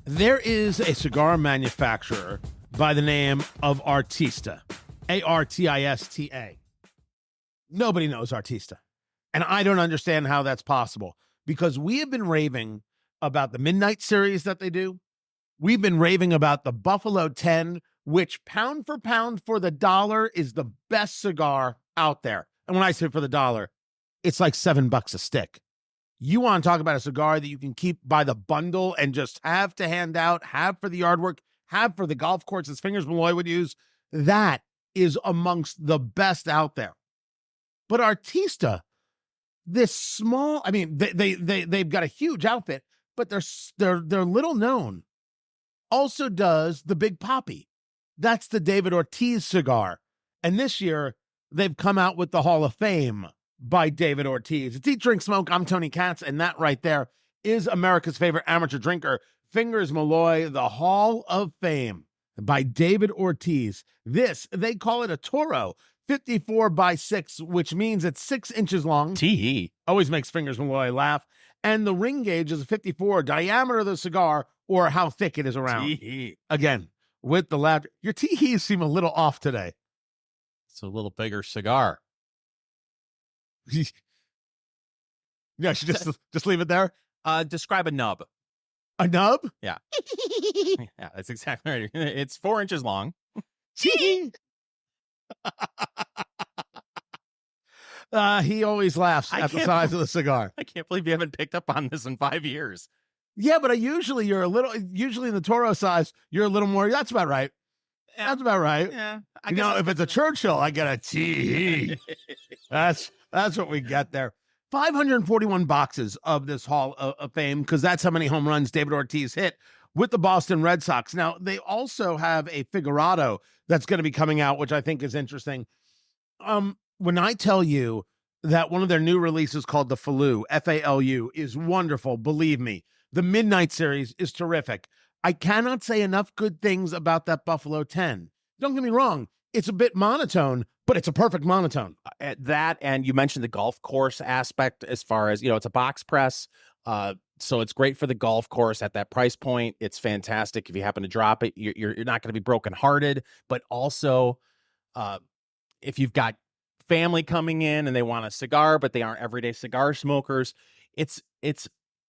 There is a cigar manufacturer by the name of Artista, Artista. Nobody knows Artista. And I don't understand how that's possible, because we have been raving about the Midnight series that they do. We've been raving about the Buffalo 10, which pound for pound for the dollar is the best cigar out there. And when I say for the dollar, it's like $7 a stick. You want to talk about a cigar that you can keep by the bundle and just have to hand out, have for the yard work, have for the golf course, as Fingers Malloy would use. That is amongst the best out there. But Artista, this small, I mean, they've got a huge outfit, but they're little known. Also does the Big Poppy. That's the David Ortiz cigar. And this year, they've come out with the Hall of Fame by David Ortiz. It's Eat, Drink, Smoke. I'm Tony Katz, and that right there is America's favorite amateur drinker, Fingers Malloy, the Hall of Fame by David Ortiz. This, they call it a Toro, 54x6, which means it's 6 inches long. Tee. Always makes Fingers Malloy laugh. And the ring gauge is a 54, diameter of the cigar, or how thick it is around. Tee. Again, with the laughter. Your tee-hees seem a little off today. It's a little bigger cigar. Yeah, should just leave it there. Describe a nub. A nub? Yeah. Yeah, that's exactly right. It's 4 inches long. He always laughs at the size of the cigar. I can't believe you haven't picked up on this in 5 years. Yeah, but usually in the Toro size, you're a little more. That's about right. That's about right. Yeah. If it's a Churchill, I get a T. That's what we get there. 541 boxes of this Hall of Fame, because that's how many home runs David Ortiz hit with the Boston Red Sox. Now, they also have a Figurado that's going to be coming out, which I think is interesting. When I tell you that one of their new releases called the Falu, F-A-L-U, is wonderful, believe me. The Midnight series is terrific. I cannot say enough good things about that Buffalo 10. Don't get me wrong. It's a bit monotone, but it's a perfect monotone. That, and you mentioned the golf course aspect as far as, it's a box press. So it's great for the golf course at that price point. It's fantastic. If you happen to drop it, you're not going to be brokenhearted. But also, if you've got family coming in and they want a cigar, but they aren't everyday cigar smokers, it's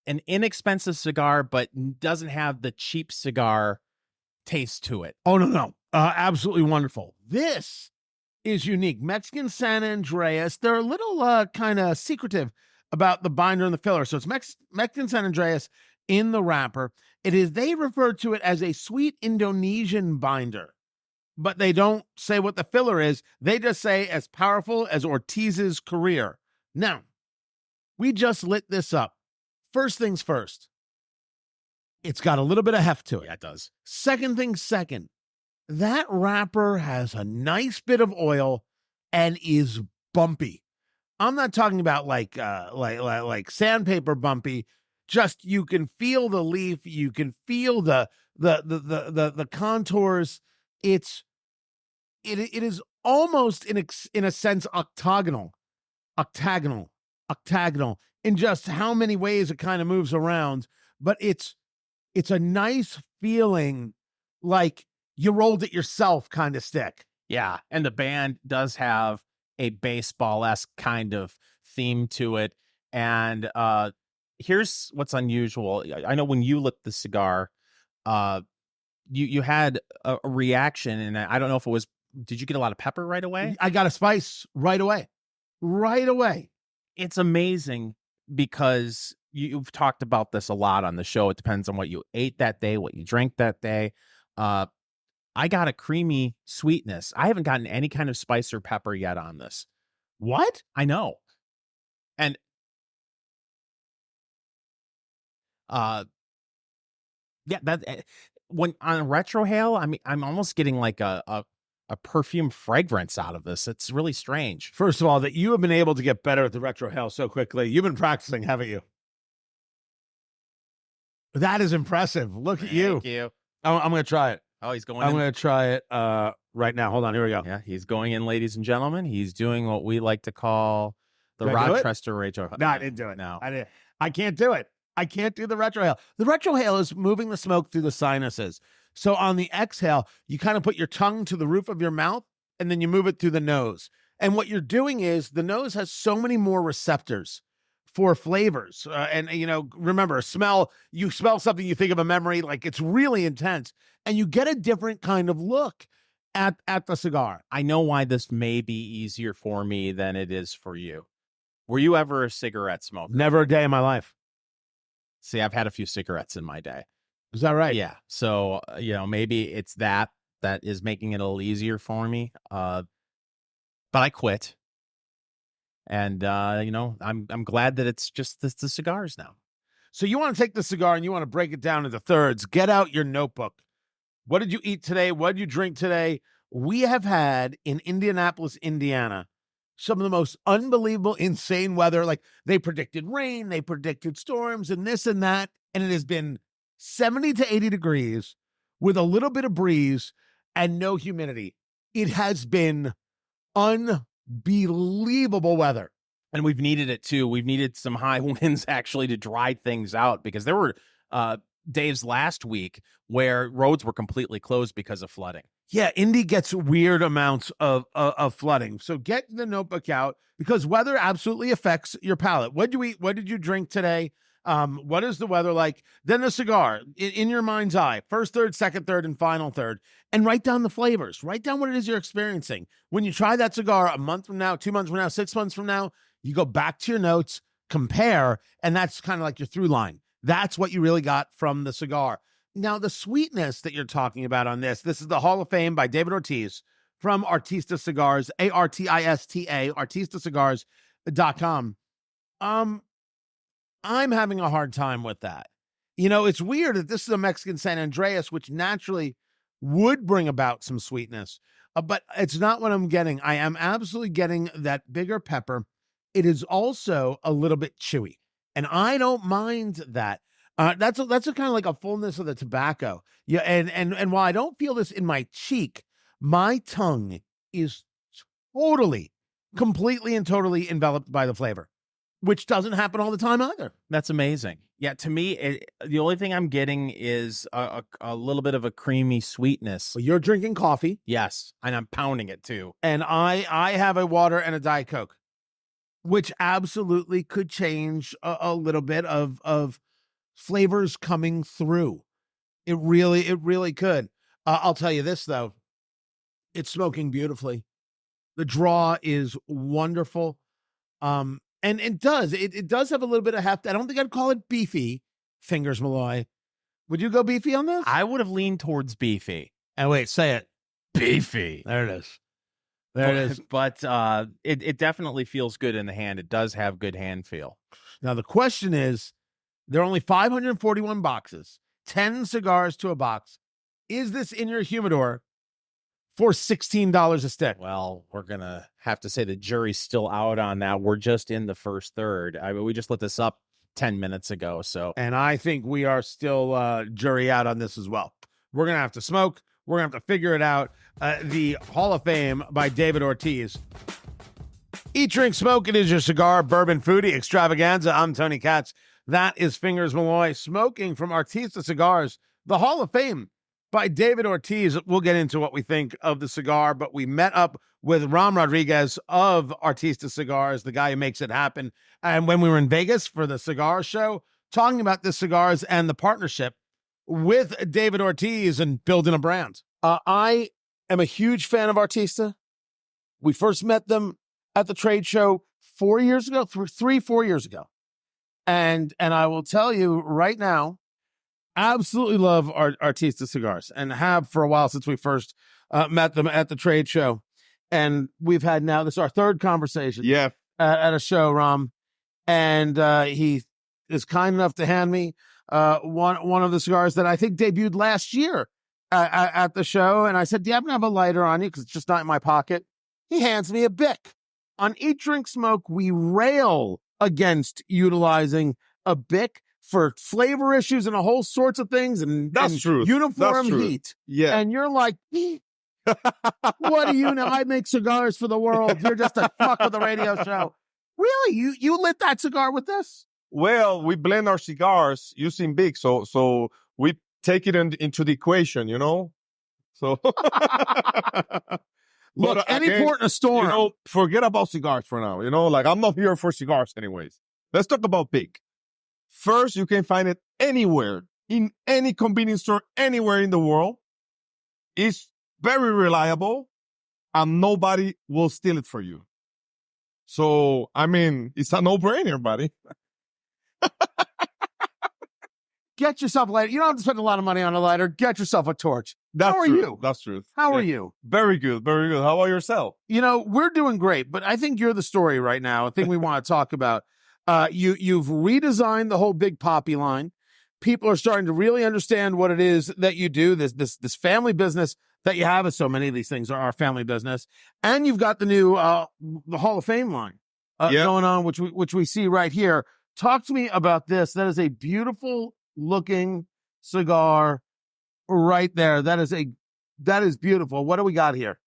an inexpensive cigar, but doesn't have the cheap cigar taste to it. Oh, no. Absolutely wonderful. This is unique. Mexican San Andreas. They're a little kind of secretive about the binder and the filler. So it's Mexican San Andreas in the wrapper. They refer to it as a sweet Indonesian binder, but they don't say what the filler is. They just say as powerful as Ortiz's career. Now, we just lit this up. First things first, it's got a little bit of heft to it. Yeah, it does. Second things second, that wrapper has a nice bit of oil and is bumpy. I'm not talking about like sandpaper bumpy. Just you can feel the leaf, you can feel the contours. It is almost in a sense octagonal in just how many ways it kind of moves around, but it's a nice feeling, like you rolled it yourself kind of stick. Yeah, and the band does have a baseball-esque kind of theme to it. And here's what's unusual. I know when you lit the cigar, you had a reaction, and I don't know if it was, did you get a lot of pepper right away? I got a spice right away. It's amazing because you've talked about this a lot on the show. It depends on what you ate that day, what you drank that day. I got a creamy sweetness. I haven't gotten any kind of spice or pepper yet on this. What? I know. And yeah, that when on retrohale, I mean, I'm almost getting like a perfume fragrance out of this. It's really strange. First of all, that you have been able to get better at the retrohale so quickly. You've been practicing, haven't you? That is impressive. Look at you. Thank you. I'm going to try it. Oh, he's going I'm going to try it right now. Hold on. Here we go. Yeah, he's going in, ladies and gentlemen. He's doing what we like to call the Rochester Rachel. No, I didn't do it. No. I can't do it. I can't do the retrohale. The retrohale is moving the smoke through the sinuses. So on the exhale, you kind of put your tongue to the roof of your mouth and then you move it through the nose. And what you're doing is the nose has so many more receptors for flavors. And, you know, remember, you smell something, you think of a memory, like it's really intense. And you get a different kind of look at the cigar. I know why this may be easier for me than it is for you. Were you ever a cigarette smoker? Never a day in my life. See, I've had a few cigarettes in my day. Is that right? Yeah. So, you know, maybe it's that is making it a little easier for me. But I quit. And, you know, I'm glad that it's just the cigars now. So you want to take the cigar and you want to break it down into thirds. Get out your notebook. What did you eat today? What did you drink today? We have had in Indianapolis, Indiana, some of the most unbelievable, insane weather. Like they predicted rain, they predicted storms and this and that. And it has been 70 to 80 degrees with a little bit of breeze and no humidity. It has been unbelievable weather. And we've needed it too. We've needed some high winds actually to dry things out because there were days last week where roads were completely closed because of flooding. Yeah, Indy gets weird amounts of flooding. So get the notebook out because weather absolutely affects your palate. What did you eat? What did you drink today? What is the weather like? Then the cigar in your mind's eye, first third, second third, and final third, and write down the flavors. Write down what it is you're experiencing. When you try that cigar a month from now, 2 months from now, 6 months from now, you go back to your notes, compare, and that's kind of like your through line. That's what you really got from the cigar. Now, the sweetness that you're talking about on this is the Hall of Fame by David Ortiz from Artista Cigars, Artista, artistascigars.com. I'm having a hard time with that. You know, it's weird that this is a Mexican San Andreas, which naturally would bring about some sweetness, but it's not what I'm getting. I am absolutely getting that bigger pepper. It is also a little bit chewy, and I don't mind that. That's a kind of like a fullness of the tobacco. Yeah, and while I don't feel this in my cheek, my tongue is completely and totally enveloped by the flavor, which doesn't happen all the time either. That's amazing. Yeah, to me, the only thing I'm getting is a little bit of a creamy sweetness. Well, you're drinking coffee. Yes, and I'm pounding it too. And I have a water and a Diet Coke, which absolutely could change a little bit of flavors coming through. It really could. I'll tell you this, though. It's smoking beautifully. The draw is wonderful. And it does have a little bit of heft. I don't think I'd call it beefy, Fingers Malloy. Would you go beefy on this? I would have leaned towards beefy. And wait, say it. Beefy. There it is. There it is. But it definitely feels good in the hand. It does have good hand feel. Now, the question is, there are only 541 boxes, 10 cigars to a box. Is this in your humidor for $16 a stick? Well, we're going to have to say the jury's still out on that. We're just in the first third. I mean, we just lit this up 10 minutes ago. And I think we are still jury out on this as well. We're going to have to smoke. We're going to have to figure it out. The Hall of Fame by David Ortiz. Eat, drink, smoke. It is your cigar, bourbon, foodie extravaganza. I'm Tony Katz. That is Fingers Malloy smoking from Artista Cigars, the Hall of Fame by David Ortiz. We'll get into what we think of the cigar, but we met up with Ram Rodriguez of Artista Cigars, the guy who makes it happen. And when we were in Vegas for the cigar show, talking about the cigars and the partnership with David Ortiz and building a brand. I am a huge fan of Artista. We first met them at the trade show 4 years ago, 4 years ago. And I will tell you right now, absolutely love Artista Cigars and have for a while since we first met them at the trade show. And we've had now, this is our third conversation at a show, Ram. And he is kind enough to hand me one of the cigars that I think debuted last year at the show. And I said, do you happen to have a lighter on you? Because it's just not in my pocket. He hands me a Bic. On Eat, Drink, Smoke, we rail against utilizing a Bic for flavor issues and a whole sorts of things. And that's true. Uniform heat. Yeah. And you're like, what do you know? I make cigars for the world. You're just a fuck with the radio show. Really? You lit that cigar with this? Well, we blend our cigars using Big, so we take it into the equation, you know. So, Look, but any again, port in a storm. you know, forget about cigars for now. You know, like I'm not here for cigars, anyways. Let's talk about Big. First, you can find it anywhere in any convenience store, anywhere in the world. It's very reliable, and nobody will steal it for you. So, I mean, it's a no-brainer, buddy. Get yourself a lighter. You don't have to spend a lot of money on a lighter. Get yourself a torch. That's How are true. you? That's true. How are Yeah. you? Very good. Very good. How about yourself? You know, we're doing great, but I think you're the story right now. A thing we want to talk about. You've redesigned the whole Big Poppy line. People are starting to really understand what it is that you do. This family business that you have, as so many of these things are our family business, and you've got the new the Hall of Fame line going on, which we see right here. Talk to me about this. That is a beautiful looking cigar right there. That is beautiful. What do we got here?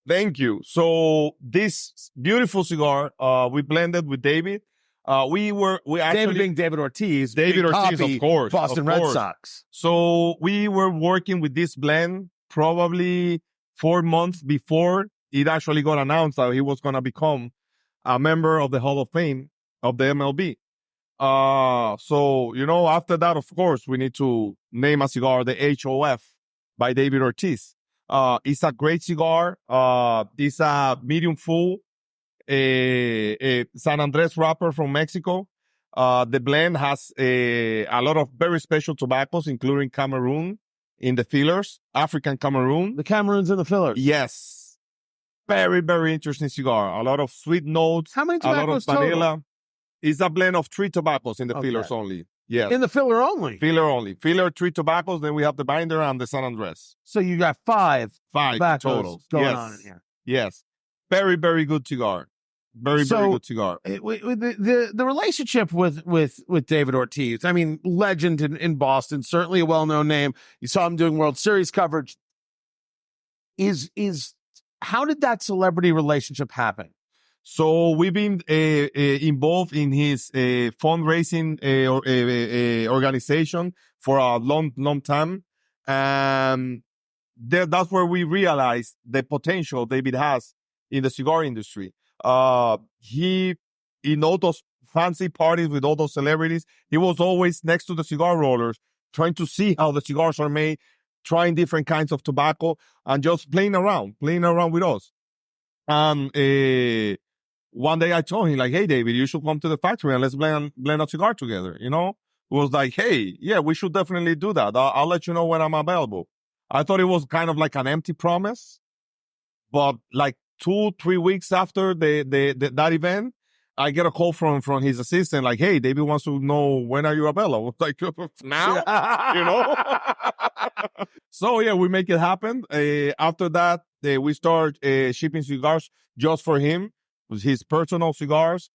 Thank you. So this beautiful cigar, we blended with David. We actually David being David Ortiz. David Big Ortiz, Poppy, of course, Boston of Red course. Sox. So we were working with this blend probably 4 months before it actually got announced that he was going to become a member of the Hall of Fame of the MLB. So, you know, after that, of course, we need to name a cigar, the HOF by David Ortiz. It's a great cigar. It's a medium full, a San Andres wrapper from Mexico. The blend has a lot of very special tobaccos, including Cameroon in the fillers, African Cameroon. The Cameroons and the fillers. Yes. Very, very interesting cigar. A lot of sweet notes. How many A lot of tobaccos vanilla. total? It's a blend of 3 tobaccos in the Okay. fillers only. Yes. In the filler only. Filler only. Filler, 3 tobaccos. Then we have the binder and the San Andres. So you got 5 5 tobaccos total. going Yes. on in here. Yes. Very, very good cigar. Very, So, very good cigar. The relationship with David Ortiz, I mean, legend in Boston, certainly a well-known name. You saw him doing World Series coverage. Is how did that celebrity relationship happen? So we've been involved in his fundraising organization for a long time. And that's where we realized the potential David has in the cigar industry. He, in all those fancy parties with all those celebrities, he was always next to the cigar rollers, trying to see how the cigars are made, trying different kinds of tobacco, and just playing around with us. And one day I told him, like, hey, David, you should come to the factory and let's blend a cigar together. You know, it was like, hey, yeah, we should definitely do that. I'll let you know when I'm available. I thought it was kind of like an empty promise, but like 2-3 weeks after that event, I get a call from his assistant, like, hey, David wants to know when are you available. Like, now, you know? So yeah, we make it happen. After that, we start shipping cigars just for him, with his personal cigars.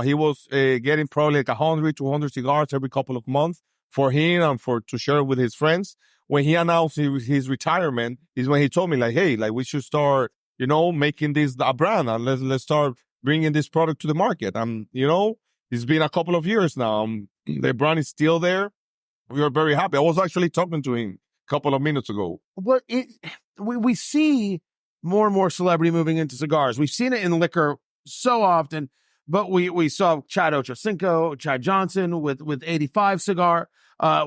He was getting probably like 100-200 cigars every couple of months for him and to share with his friends. When he announced his retirement, is when he told me, like, hey, like, we should start, you know, making this a brand, and let's start bringing this product to the market. You know, it's been a couple of years now. The brand is still there. We are very happy. I was actually talking to him a couple of minutes ago. But we see more and more celebrity moving into cigars. We've seen it in liquor so often, but we saw Chad Ochocinco, Chad Johnson with 85 cigar.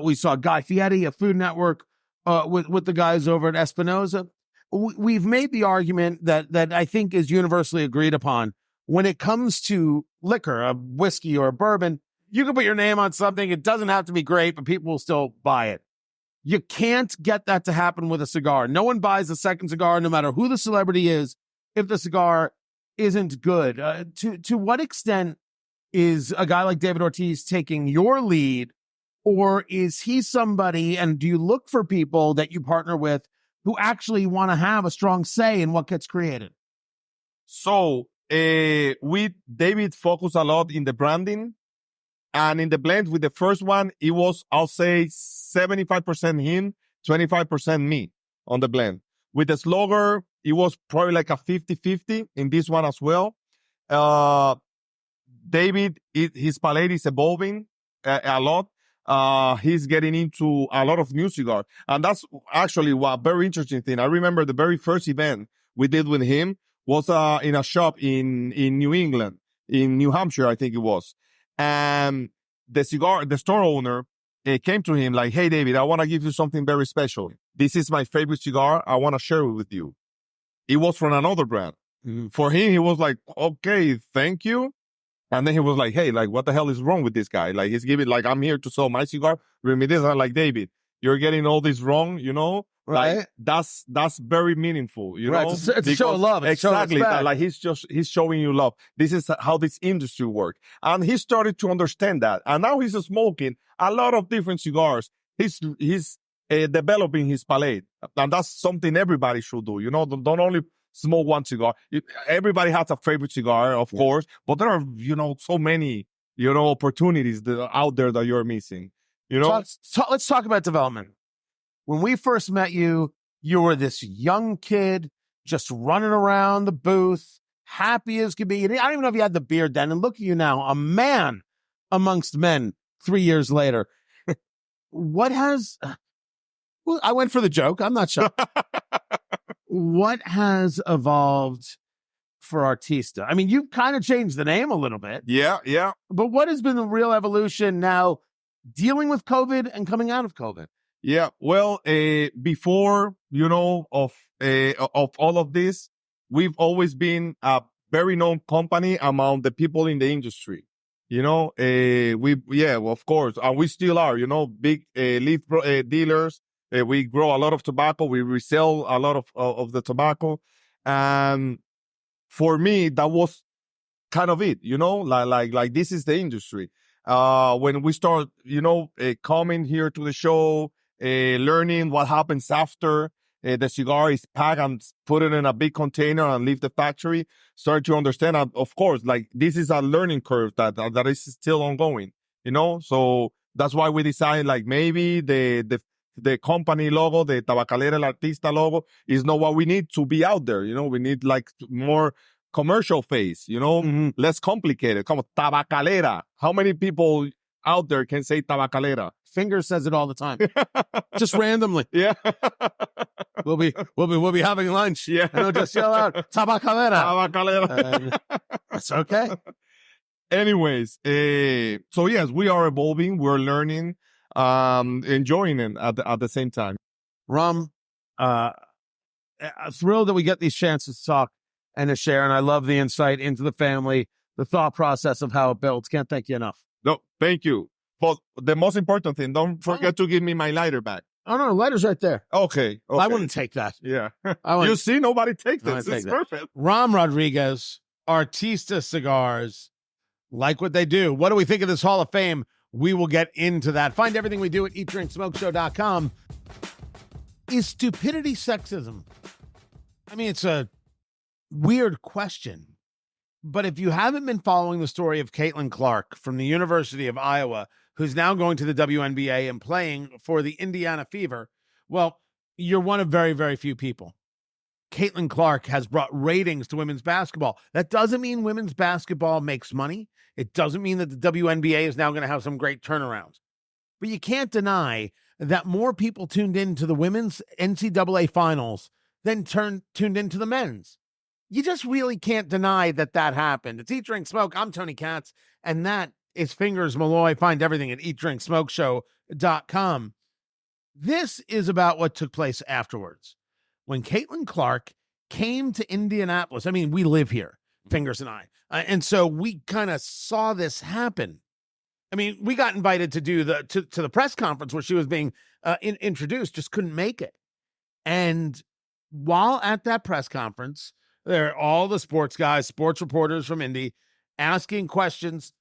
We saw Guy Fieri of Food Network with the guys over at Espinosa. We've made the argument that I think is universally agreed upon. When it comes to liquor, a whiskey or a bourbon, you can put your name on something. It doesn't have to be great, but people will still buy it. You can't get that to happen with a cigar. No one buys a second cigar, no matter who the celebrity is, if the cigar isn't good. To what extent is a guy like David Ortiz taking your lead, or is he somebody, and do you look for people that you partner with who actually want to have a strong say in what gets created? So David focused a lot in the branding, and in the blend with the first one, it was, I'll say, 75% him, 25% me on the blend. With the Slugger, it was probably like a 50-50 in this one as well. David, his palate is evolving. a lot. He's getting into a lot of new cigars. And that's actually a very interesting thing. I remember the very first event we did with him was in a shop in New England, in New Hampshire, I think it was. And the store owner came to him like, "Hey, David, I want to give you something very special. This is my favorite cigar. I want to share it with you." It was from another brand. Mhm. For him, he was like, "Okay, thank you." And then he was like, "Hey, like, what the hell is wrong with this guy? Like, he's giving, like, I'm here to sell my cigar. Bring me this." I'm like, "David, you're getting all this wrong, you know?" Right. Like, that's very meaningful, you Right. know? It's a show of Because- love. It's a show of exactly. respect. Like, he's showing you love. This is how this industry works. And he started to understand that. And now he's smoking a lot of different cigars. He's developing his palate. And that's something everybody should do. You know, don't only smoke one cigar. Everybody has a favorite cigar, of course, but there are, you know, so many, you know, opportunities that are out there that you're missing, you know? Let's talk about development. When we first met you, you were this young kid just running around the booth, happy as could be. I don't even know if you had the beard then. And look at you now, a man amongst men 3 years later. What has... Well, I went for the joke. I'm not sure. What has evolved for Artista? I mean, you've kind of changed the name a little bit. Yeah, yeah. But what has been the real evolution now dealing with COVID and coming out of COVID? Yeah, well, before, you know, of all of this, we've always been a very known company among the people in the industry. You know, well, of course, and we still are, you know, big leaf dealers. We grow a lot of tobacco. We resell a lot of the tobacco. And for me, that was kind of it, you know, like this is the industry. When we start, you know, coming here to the show, learning what happens after the cigar is packed and put it in a big container and leave the factory, start to understand. Of course, like this is a learning curve that is still ongoing, you know. So that's why we decided, like, maybe the company logo, the Tabacalera El Artista logo, is not what we need to be out there. You know, we need like more commercial face, you know, less complicated. Come on, Tabacalera. How many people out there can say Tabacalera? Finger says it all the time, just randomly. Yeah. We'll be having lunch. Yeah. And they'll just yell out Tabacalera. Tabacalera. That's okay. Anyways, so yes, we are evolving. We're learning, enjoying it at the same time. Rum, thrilled that we get these chances to talk and to share. And I love the insight into the family, the thought process of how it builds. Can't thank you enough. No, thank you. But the most important thing, don't forget to give me my lighter back. Oh, no, the letter's right there. Okay. I wouldn't take that. Yeah. I wouldn't. You see, nobody takes I this. wouldn't It's take that. perfect. Ram Rodriguez, Artista Cigars, like what they do. What do we think of this Hall of Fame? We will get into that. Find everything we do at eatdrinksmokeshow.com. Is stupidity sexism? I mean, it's a weird question. But if you haven't been following the story of Caitlin Clark from the University of Iowa, who's now going to the WNBA and playing for the Indiana Fever, well, you're one of very, very few people. Caitlin Clark has brought ratings to women's basketball. That doesn't mean women's basketball makes money. It doesn't mean that the WNBA is now going to have some great turnarounds. But you can't deny that more people tuned into the women's NCAA finals than tuned into the men's. You just really can't deny that happened. It's Eat, Drink, Smoke. I'm Tony Katz, and that is Fingers Malloy. Find everything at eatdrinksmokeshow.com. This is about what took place afterwards. When Caitlin Clark came to Indianapolis, I mean, we live here, Fingers and I, and so we kind of saw this happen. I mean, we got invited to do to the press conference where she was being introduced, just couldn't make it. And while at that press conference, there are all the sports guys, sports reporters from Indy asking questions.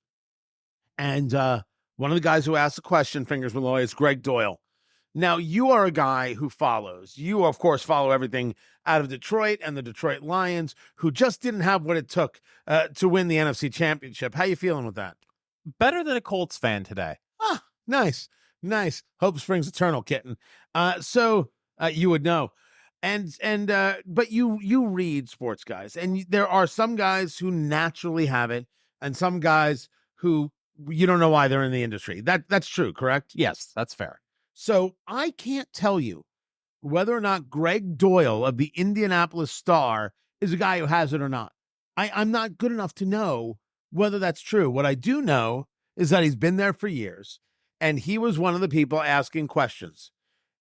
And one of the guys who asked the question, Fingers Malloy, is Greg Doyle. Now, you are a guy who follows. You, of course, follow everything out of Detroit and the Detroit Lions, who just didn't have what it took to win the NFC Championship. How you feeling with that? Better than a Colts fan today. Ah, nice. Hope springs eternal, kitten. So you would know. But you read sports guys, and there are some guys who naturally have it and some guys who you don't know why they're in the industry. That's true, correct? Yes, that's fair. So I can't tell you whether or not Greg Doyle of the Indianapolis Star is a guy who has it or not. I'm not good enough to know whether that's true. What I do know is that he's been there for years, and he was one of the people asking questions.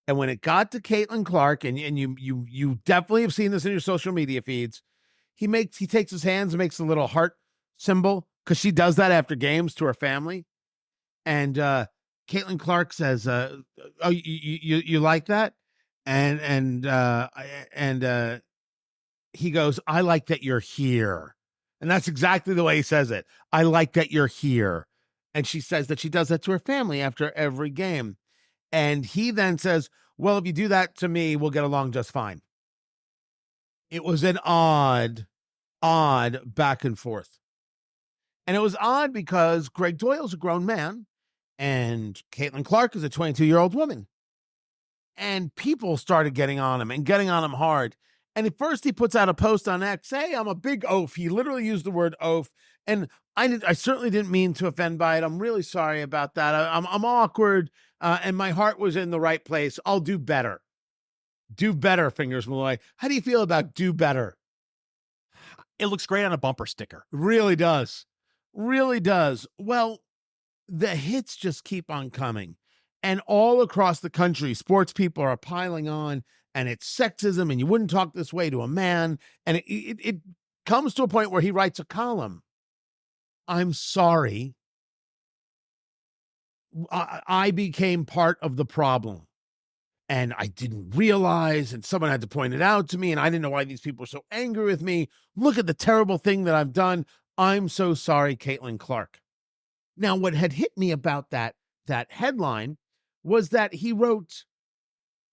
And when it got to Caitlin Clark, and you definitely have seen this in your social media feeds, he takes his hands and makes a little heart symbol, because she does that after games to her family. And Caitlin Clark says, "Oh, you like that?" And he goes, "I like that you're here." And that's exactly the way he says it. "I like that you're here." And she says that she does that to her family after every game. And he then says, "Well, if you do that to me, we'll get along just fine." It was an odd back and forth. And it was odd because Greg Doyle's a grown man and Caitlin Clark is a 22-year-old woman. And people started getting on him and getting on him hard. And at first he puts out a post on X, "Hey, I'm a big oaf." He literally used the word oaf. And I certainly didn't mean to offend by it. I'm really sorry about that. I'm awkward, and my heart was in the right place. I'll do better. Do better, Fingers Malloy. How do you feel about do better? It looks great on a bumper sticker. Really does. Really does. Well, the hits just keep on coming. And all across the country, sports people are piling on, and it's sexism, and you wouldn't talk this way to a man. And it comes to a point where he writes a column. "I'm sorry. I became part of the problem. And I didn't realize, and someone had to point it out to me, and I didn't know why these people are so angry with me. Look at the terrible thing that I've done. I'm so sorry, Caitlin Clark." Now, what had hit me about that headline was that he wrote,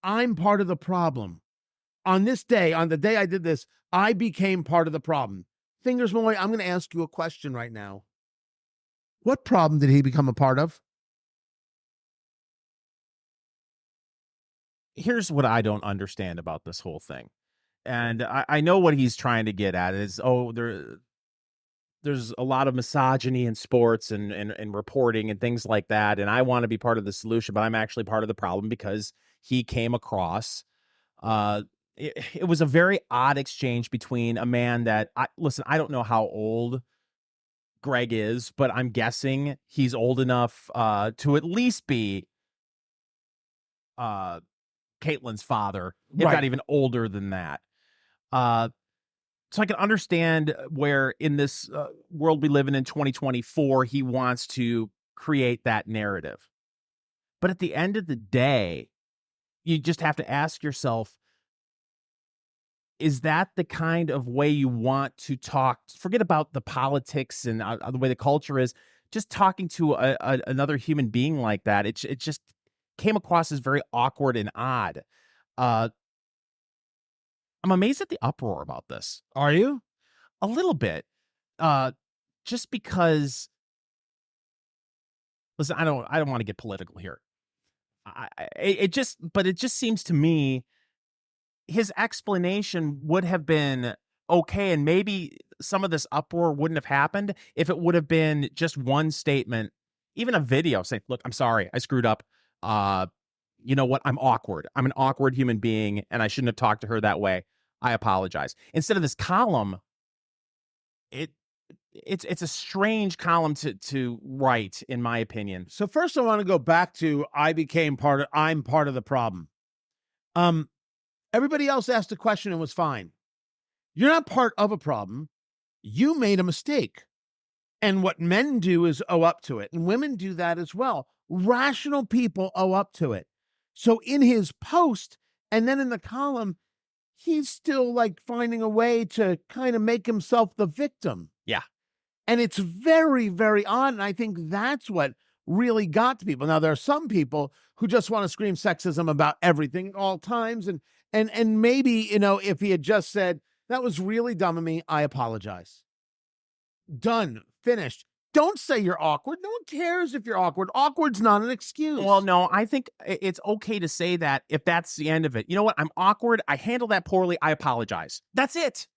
"I'm part of the problem. On this day, on the day I did this, I became part of the problem." Fingers Malloy, I'm going to ask you a question right now. What problem did he become a part of? Here's what I don't understand about this whole thing. And I know what he's trying to get at is, there's a lot of misogyny in sports and reporting and things like that. And I want to be part of the solution, but I'm actually part of the problem because he came across, it was a very odd exchange between a man that, listen, I don't know how old Greg is, but I'm guessing he's old enough to at least be Caitlin's father, if Right. not even older than that. So I can understand where in this world we live in 2024, he wants to create that narrative. But at the end of the day, you just have to ask yourself, is that the kind of way you want to talk? Forget about the politics and the way the culture is. Just talking to another human being like that, it just came across as very awkward and odd. I'm amazed at the uproar about this. Are you? A little bit. Just because, listen, I don't want to get political here. It just seems to me his explanation would have been okay, and maybe some of this uproar wouldn't have happened if it would have been just one statement, even a video saying, "Look, I'm sorry, I screwed up. You know what? I'm awkward. I'm an awkward human being, and I shouldn't have talked to her that way. I apologize." Instead of this column, it's a strange column to write, in my opinion. So first I want to go back to I'm part of the problem. Everybody else asked a question and was fine. You're not part of a problem. You made a mistake. And what men do is owe up to it. And women do that as well. Rational people owe up to it. So in his post and then in the column, he's still like finding a way to kind of make himself the victim. Yeah. And it's very, very odd. And I think that's what really got to people. Now, there are some people who just want to scream sexism about everything at all times. And maybe, if he had just said, "That was really dumb of me, I apologize." Done. Finished. Don't say you're awkward. No one cares if you're awkward. Awkward's not an excuse. Well, no, I think it's okay to say that if that's the end of it. You know what? I'm awkward. I handled that poorly. I apologize. That's it.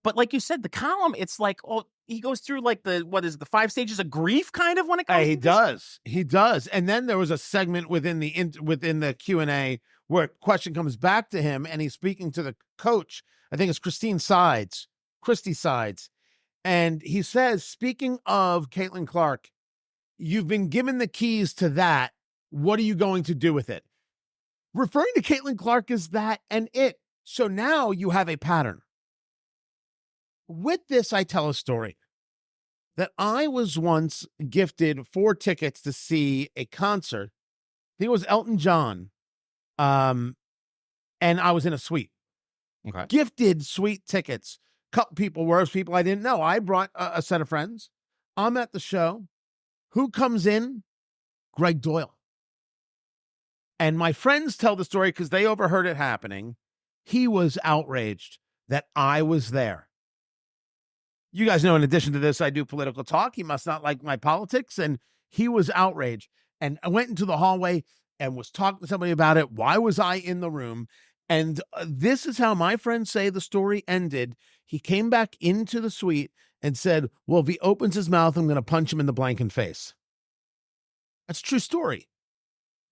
But like you said, the column, it's like, oh, he goes through like the 5 stages of grief kind of when it comes He to this? he does. And then there was a segment within the Q&A where a question comes back to him and he's speaking to the coach. I think it's Christy Sides. And he says, speaking of Caitlin Clark, you've been given the keys to that. What are you going to do with it? Referring to Caitlin Clark as that and it. So now you have a pattern. With this, I tell a story that I was once gifted 4 tickets to see a concert. I think it was Elton John. And I was in a suite. Okay. Gifted suite tickets. Couple people, worse people I didn't know. I brought a set of friends. I'm at the show. Who comes in? Greg Doyle. And my friends tell the story because they overheard it happening. He was outraged that I was there. You guys know, in addition to this, I do political talk. He must not like my politics. And he was outraged. And I went into the hallway and was talking to somebody about it. Why was I in the room? And this is how my friends say the story ended. He came back into the suite and said, well, if he opens his mouth, I'm going to punch him in the blanking face. That's a true story.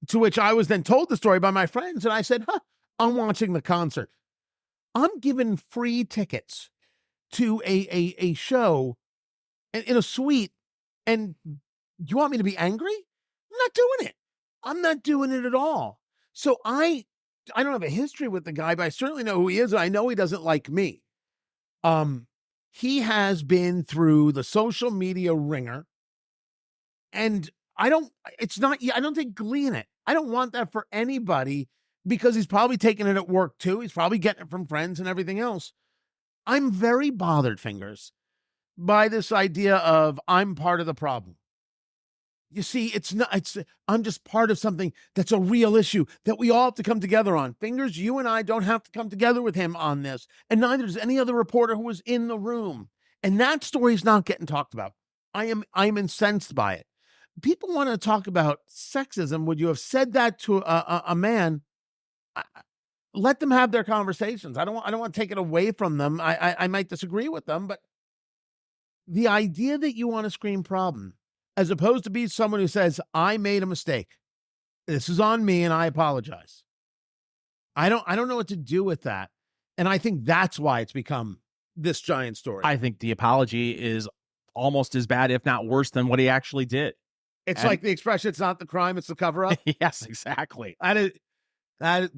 To which I was then told the story by my friends. And I said, I'm watching the concert. I'm given free tickets to a show in a suite. And you want me to be angry? I'm not doing it. I'm not doing it at all. So I don't have a history with the guy, but I certainly know who he is. And I know he doesn't like me. He has been through the social media ringer, and I don't take glee in it. I don't want that for anybody, because he's probably taking it at work too. He's probably getting it from friends and everything else. I'm very bothered, Fingers, by this idea of I'm part of the problem. You see, I'm just part of something that's a real issue that we all have to come together on. Fingers, you and I don't have to come together with him on this, and neither does any other reporter who was in the room. And that story is not getting talked about. I'm incensed by it. People want to talk about sexism. Would you have said that to a man? Let them have their conversations. I don't want to take it away from them. I might disagree with them, but the idea that you want to scream problem, as opposed to be someone who says, I made a mistake. This is on me and I apologize. I don't know what to do with that. And I think that's why it's become this giant story. I think the apology is almost as bad, if not worse, than what he actually did. It's like the expression, it's not the crime, it's the cover up. Yes, exactly.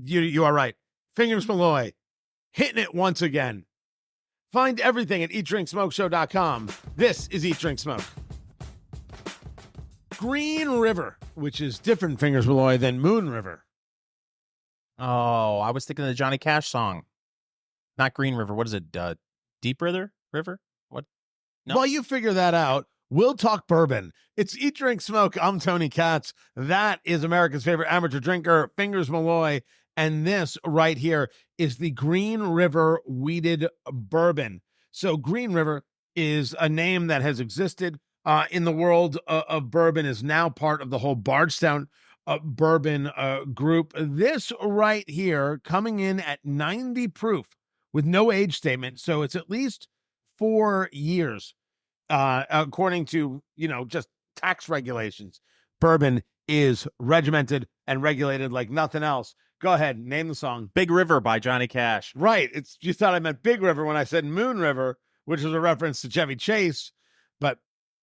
You are right. Fingers Malloy, hitting it once again. Find everything at eatdrinksmokeshow.com. This is Eat Drink Smoke. Green River, which is different, Fingers Malloy, than Moon River. Oh, I was thinking of the Johnny Cash song. Not Green River. What is it? Deep River? What? No. While you figure that out, we'll talk bourbon. It's Eat, Drink, Smoke. I'm Tony Katz. That is America's favorite amateur drinker, Fingers Malloy. And this right here is the Green River Wheated Bourbon. So Green River is a name that has existed in the world of bourbon, is now part of the whole Bardstown bourbon group. This right here coming in at 90 proof with no age statement. So it's at least 4 years, according to, just tax regulations. Bourbon is regimented and regulated like nothing else. Go ahead, name the song. Big River by Johnny Cash. Right. You thought I meant Big River when I said Moon River, which is a reference to Chevy Chase. But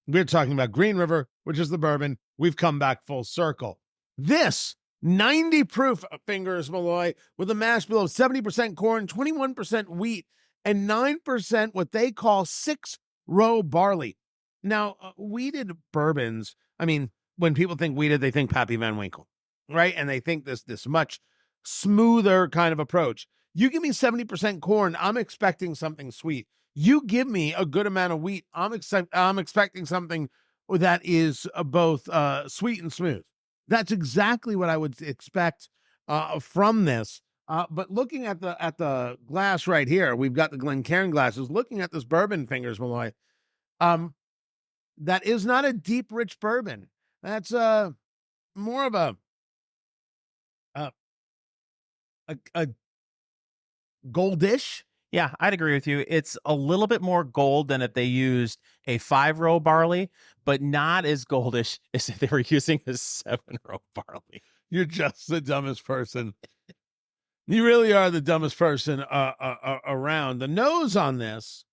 we're talking about Green River, which is the bourbon. We've come back full circle. This 90 proof, Fingers Malloy, with a mash bill of 70% corn, 21% wheat, and 9% what they call 6-row barley. Now, wheated bourbons, when people think wheated, they think Pappy Van Winkle, right? And they think this much smoother kind of approach. You give me 70% corn, I'm expecting something sweet. You give me a good amount of wheat, I'm expecting something that is both sweet and smooth. That's exactly what I would expect from this. But looking at the glass right here, we've got the Glencairn glasses. Looking at this bourbon, Fingers Malloy, that is not a deep, rich bourbon. That's more of a goldish, Yeah, I'd agree with you. It's a little bit more gold than if they used a 5-row barley, but not as goldish as if they were using a 7-row barley. You're just the dumbest person. You really are the dumbest person around. The nose on this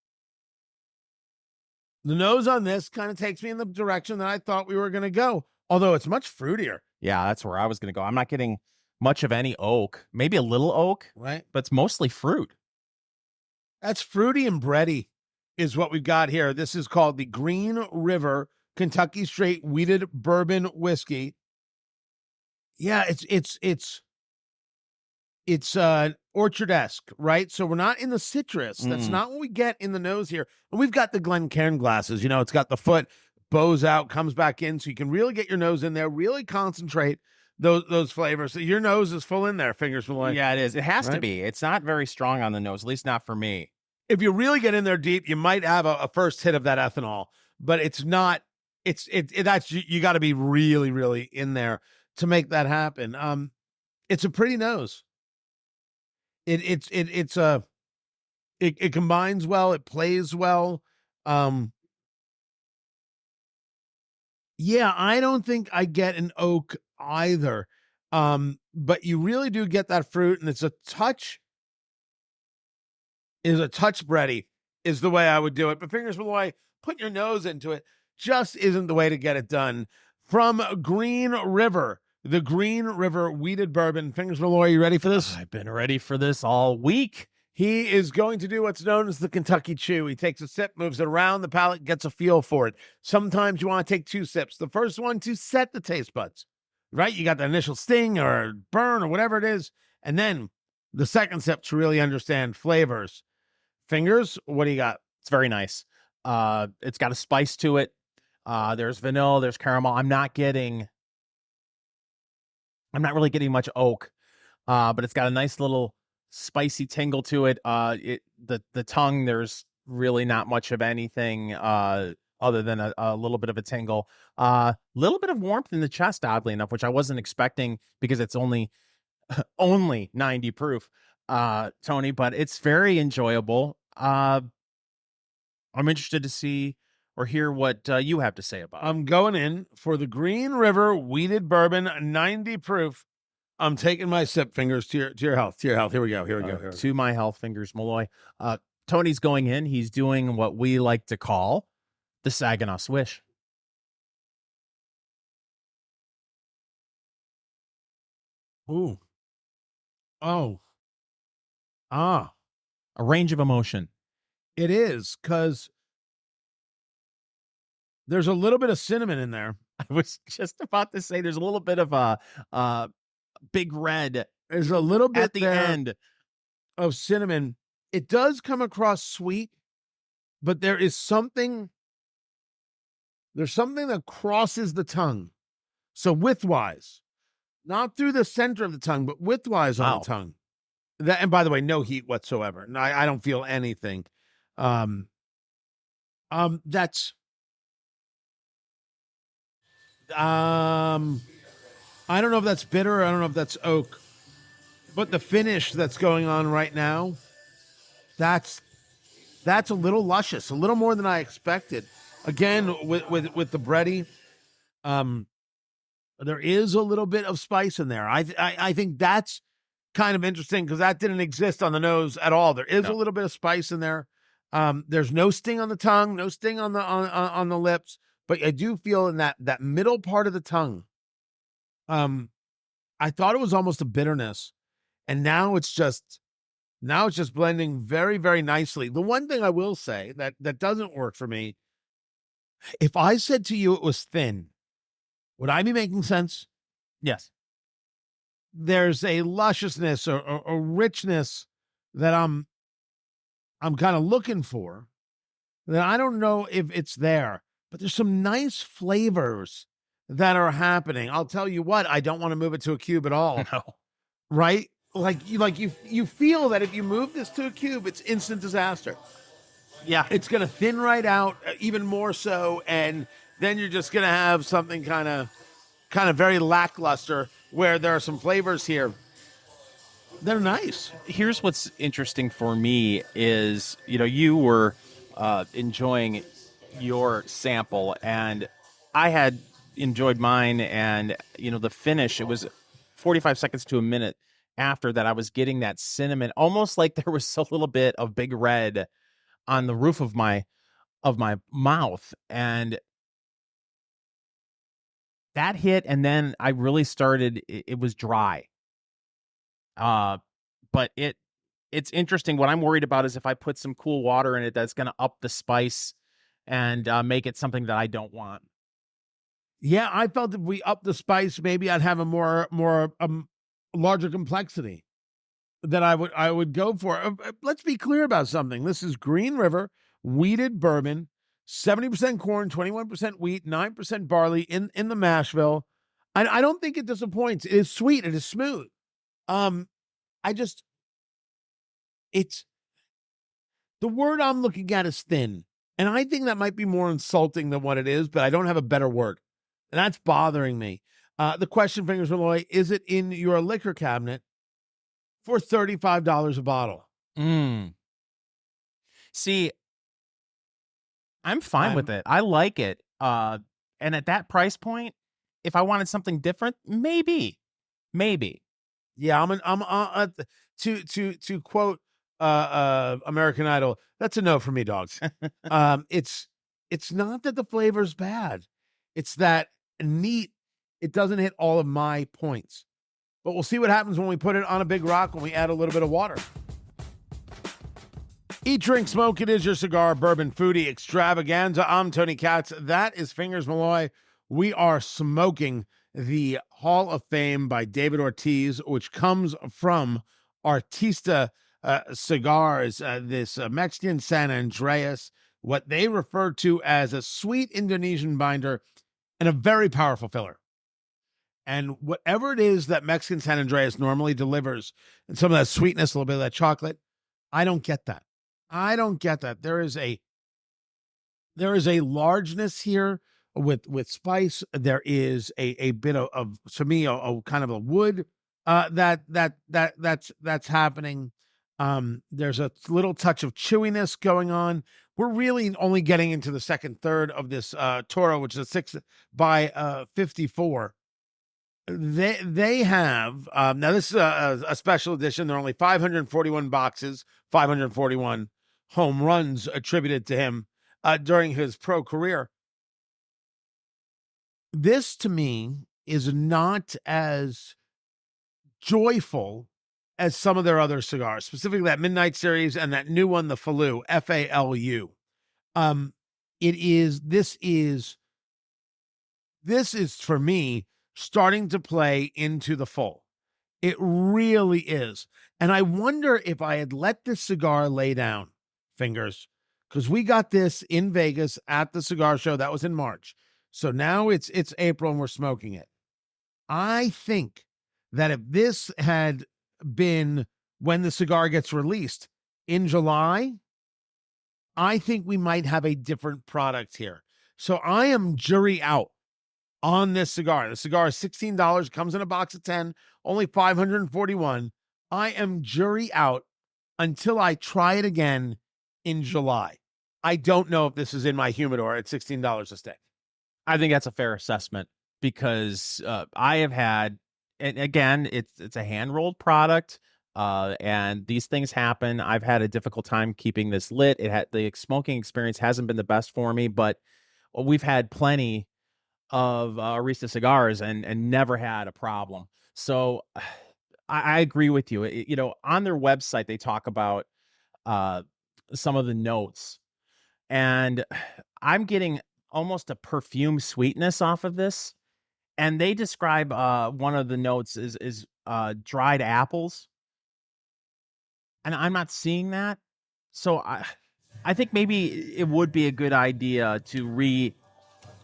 kind of takes me in the direction that I thought we were going to go, although it's much fruitier. Yeah, that's where I was going to go. I'm not getting much of any oak, maybe a little oak, Right? but it's mostly fruit. That's fruity and bready is what we've got here. This is called the Green River Kentucky Straight Wheated Bourbon Whiskey. Yeah, it's orchard-esque, right? So we're not in the citrus. That's not what we get in the nose here. And we've got the Glencairn glasses. You know, it's got the foot, bows out, comes back in, so you can really get your nose in there, really concentrate those flavors. So your nose is full in there, fingers full in. Yeah, it is. It has to Right? be. It's not very strong on the nose, at least not for me. If you really get in there deep, you might have a first hit of that ethanol, but it's not. That's you got to be really, really in there to make that happen. It's a pretty nose. It combines well. It plays well. Yeah, I don't think I get an oak either. But you really do get that fruit, and it's a touch bready is the way I would do it. But fingers Malloy, put your nose into it just isn't the way to get it done. From Green River, the Green River Wheated Bourbon. Fingers Malloy, you ready for this? I've been ready for this all week. He is going to do what's known as the Kentucky Chew. He takes a sip, moves it around the palate, gets a feel for it. Sometimes you want to take 2 sips. The first one to set the taste buds, right? You got the initial sting or burn or whatever it is. And then the second sip to really understand flavors. Fingers, what do you got? It's very nice. It's got a spice to it. There's vanilla, there's caramel. I'm not really getting much oak, but it's got a nice little spicy tingle to it. The tongue, there's really not much of anything other than a little bit of a tingle. Little bit of warmth in the chest, oddly enough, which I wasn't expecting because it's only 90 proof, Tony, but it's very enjoyable. I'm interested to see or hear what you have to say about it. I'm going in for the Green River Wheated Bourbon, 90 proof. I'm taking my sip. Fingers to your health. To your health. Here we go. To my health, fingers, Malloy. Tony's going in. He's doing what we like to call the Saginaw Swish. Ooh. Oh. Ah. A range of emotion. It is, because there's a little bit of cinnamon in there. I was just about to say there's a little bit of a big red. There's a little bit at the end of cinnamon. It does come across sweet, but there's something that crosses the tongue. So widthwise, not through the center of the tongue, but widthwise on the tongue. That, and by the way, no heat whatsoever. No, I don't feel anything. That's I don't know if that's bitter. I don't know if that's oak, but the finish that's going on right now, that's a little luscious, a little more than I expected. Again, with the bready, there is a little bit of spice in there. I think that's kind of interesting because that didn't exist on the nose at all. There is a little bit of spice in there. There's no sting on the tongue, no sting on the lips, but I do feel in that middle part of the tongue. I thought it was almost a bitterness, and now it's just blending very, very nicely. The one thing I will say that doesn't work for me, if I said to you it was thin, would I be making sense? Yes. There's a lusciousness or a richness that I'm kind of looking for that I don't know if it's there, but there's some nice flavors that are happening. I'll tell you what, I don't want to move it to a cube at all. No. Right? Like you feel that if you move this to a cube, it's instant disaster. Yeah. It's going to thin right out even more so. And then you're just going to have something kind of very lackluster where there are some flavors here They're nice. Here's what's interesting for me is, you were enjoying your sample, and I had enjoyed mine, and the finish, it was 45 seconds to a minute after that I was getting that cinnamon, almost like there was a little bit of Big Red on the roof of my mouth, and that hit, and then I really started, it was dry. But it's interesting. What I'm worried about is if I put some cool water in it, that's going to up the spice and make it something that I don't want. Yeah, I felt if we up the spice, maybe I'd have a more larger complexity that I would go for. Let's be clear about something. This is Green River wheated bourbon, 70% corn, 21% wheat, 9% barley in the mash bill. I don't think it disappoints. It is sweet. It is smooth. It's the word I'm looking at is thin. And I think that might be more insulting than what it is, but I don't have a better word. And that's bothering me. The question, Fingers Malloy, is it in your liquor cabinet for $35 a bottle? See, I'm fine with it. I like it. And at that price point, if I wanted something different, maybe. Yeah, I'm to quote American Idol, that's a no for me, dogs. It's not that the flavor's bad. It's that neat. It doesn't hit all of my points. But we'll see what happens when we put it on a big rock, when we add a little bit of water. Eat, drink, smoke. It is your cigar bourbon foodie extravaganza. I'm Tony Katz. That is Fingers Malloy. We are smoking the Hall of Fame by David Ortiz, which comes from Artista Cigars, this Mexican San Andreas, what they refer to as a sweet Indonesian binder and a very powerful filler. And whatever it is that Mexican San Andreas normally delivers, and some of that sweetness, a little bit of that chocolate, I don't get that. There is a largeness here with spice. There is a bit of to me a kind of a wood that's happening. There's a little touch of chewiness going on. We're really only getting into the second third of this Toro, which is a 6 by 54. They have now this is a special edition. There are only 541 boxes, 541 home runs attributed to him during his pro career. This to me is not as joyful as some of their other cigars, specifically that Midnight Series and that new one, the Falu, F-A-L-U. This is for me starting to play into the full. It really is. And I wonder if I had let this cigar lay down, Fingers, because we got this in Vegas at the cigar show. That was in March. So now it's April and we're smoking it. I think that if this had been when the cigar gets released in July, I think we might have a different product here. So I am jury out on this cigar. The cigar is $16, comes in a box of 10, only 541. I am jury out until I try it again in July. I don't know if this is in my humidor at $16 a stick. I think that's a fair assessment because I have had, and again, it's a hand-rolled product, and these things happen. I've had a difficult time keeping this lit. The smoking experience hasn't been the best for me, but we've had plenty of Artista cigars and never had a problem. So I agree with you. On their website, they talk about some of the notes, and I'm getting almost a perfume sweetness off of this. And they describe one of the notes is dried apples. And I'm not seeing that. So I think maybe it would be a good idea to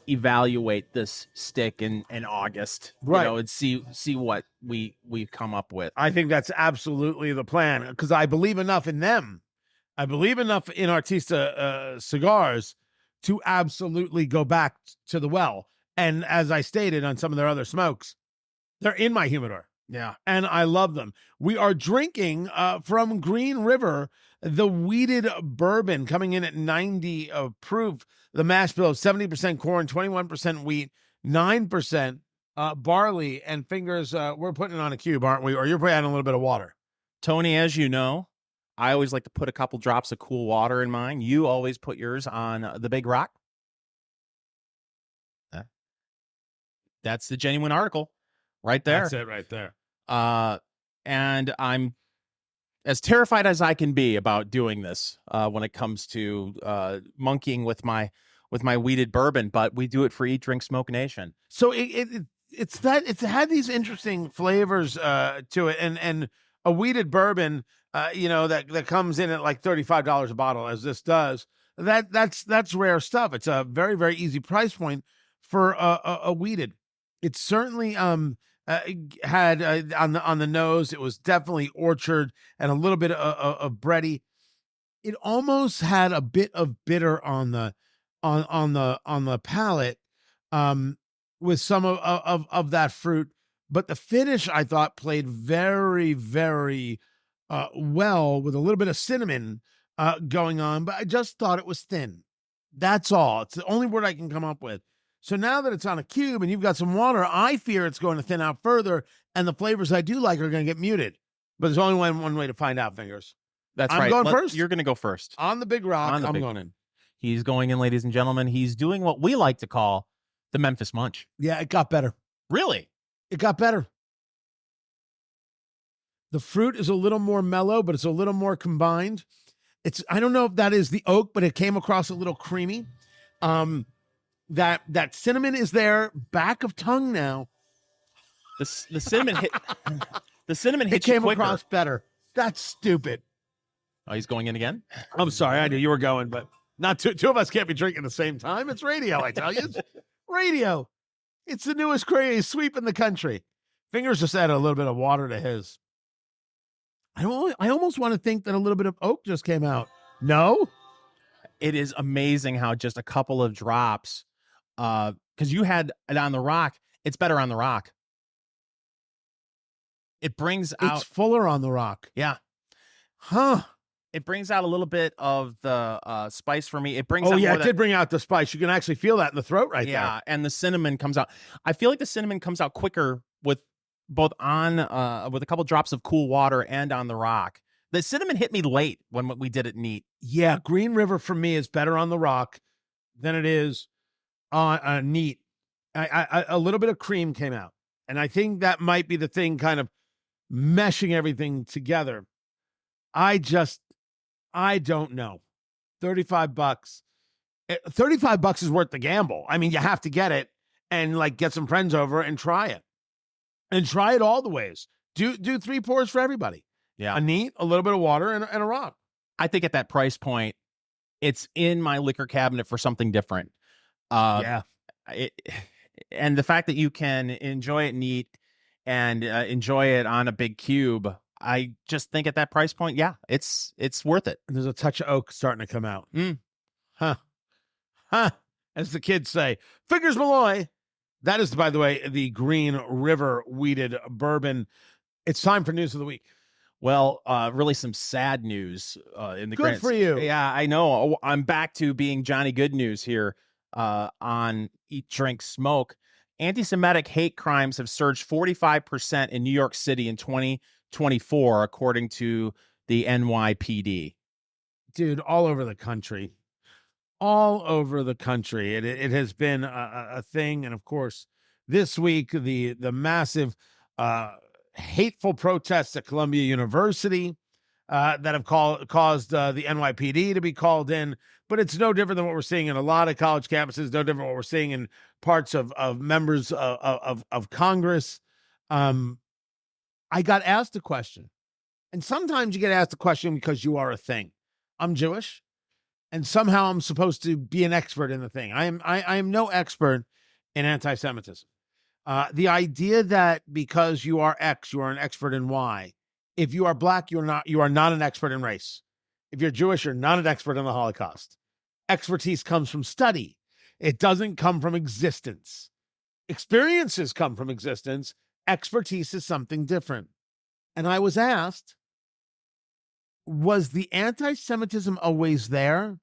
reevaluate this stick in August, right? And see what we come up with. I think that's absolutely the plan because I believe enough in them. I believe enough in Artista cigars to absolutely go back to the well. And as I stated on some of their other smokes, they're in my humidor. Yeah. and I love them. We are drinking from Green River, the wheated bourbon, coming in at 90 proof. The mash bill of 70% corn, 21% wheat, 9% barley, and fingers. We're putting it on a cube, aren't we? Or you're putting a little bit of water. Tony, as you know, I always like to put a couple drops of cool water in mine. You always put yours on the Big Rock. That's the genuine article right there. That's it right there. And I'm as terrified as I can be about doing this when it comes to monkeying with my wheated bourbon, but we do it for Eat, Drink, Smoke Nation. So it's had these interesting flavors to it, and a wheated bourbon, that comes in at like $35 a bottle, as this does. That's rare stuff. It's a very, very easy price point for a wheated. It certainly had on the nose. It was definitely orchard and a little bit of bready. It almost had a bit of bitter on the palate, with some of that fruit. But the finish, I thought, played very, very well, with a little bit of cinnamon going on. But I just thought it was thin. That's all. It's the only word I can come up with. So now that it's on a cube and you've got some water, I fear it's going to thin out further, and the flavors I do like are going to get muted. But there's only one way to find out, Fingers. That's I'm right. going first. You're going to go first. On the Big Rock, I'm going in. He's going in, ladies and gentlemen. He's doing what we like to call the Memphis Munch. Yeah, it got better. Really? It got better. The fruit is a little more mellow, but it's a little more combined. I don't know if that is the oak, but it came across a little creamy. That cinnamon is there, back of tongue now. The cinnamon hit. The cinnamon hit. It came across better. That's stupid. Oh, he's going in again? I'm sorry, I knew you were going, but not two of us can't be drinking at the same time. It's radio, I tell you. It's radio. It's the newest crazy sweep in the country. Fingers just added a little bit of water to his. I almost want to think that a little bit of oak just came out. No? It is amazing how just a couple of drops, because you had it on the rock. It's better on the rock. It brings out. It's fuller on the rock. Yeah. Huh. It brings out a little bit of the spice for me. It brings. Oh, yeah, it did bring out the spice. You can actually feel that in the throat right there. Yeah, and the cinnamon comes out. I feel like the cinnamon comes out quicker with both on with a couple drops of cool water and on the rock. The cinnamon hit me late when we did it neat. Yeah, Green River for me is better on the rock than it is on neat. A little bit of cream came out, and I think that might be the thing kind of meshing everything together. I don't know. $35. $35 is worth the gamble. I mean, you have to get it and like get some friends over and try it. And try it all the ways. Do 3 pours for everybody. Yeah. A neat, a little bit of water, and a rock. I think at that price point, it's in my liquor cabinet for something different. Yeah. And the fact that you can enjoy it neat and enjoy it on a big cube, I just think at that price point, yeah, it's worth it. There's a touch of oak starting to come out. Huh. As the kids say, figures Malloy. That is, by the way, the Green River wheated bourbon. It's time for news of the week. Well, really some sad news in the Good for you. Yeah, I know. I'm back to being Johnny Good News here on Eat, Drink, Smoke. Antisemitic hate crimes have surged 45% in New York City in 2024, according to the NYPD. Dude, all over the country. All over the country. It has been a thing. And of course, this week, the massive hateful protests at Columbia University that have caused the NYPD to be called in. But it's no different than what we're seeing in a lot of college campuses, no different than what we're seeing in parts of members of Congress. I got asked a question. And sometimes you get asked a question because you are a thing. I'm Jewish. And somehow I'm supposed to be an expert in the thing. I am no expert in anti-Semitism. The idea that because you are X, you are an expert in Y. If you are black, you are not an expert in race. If you're Jewish, you're not an expert in the Holocaust. Expertise comes from study. It doesn't come from existence. Experiences come from existence. expertise is something different. And I was asked, was the anti-Semitism always there,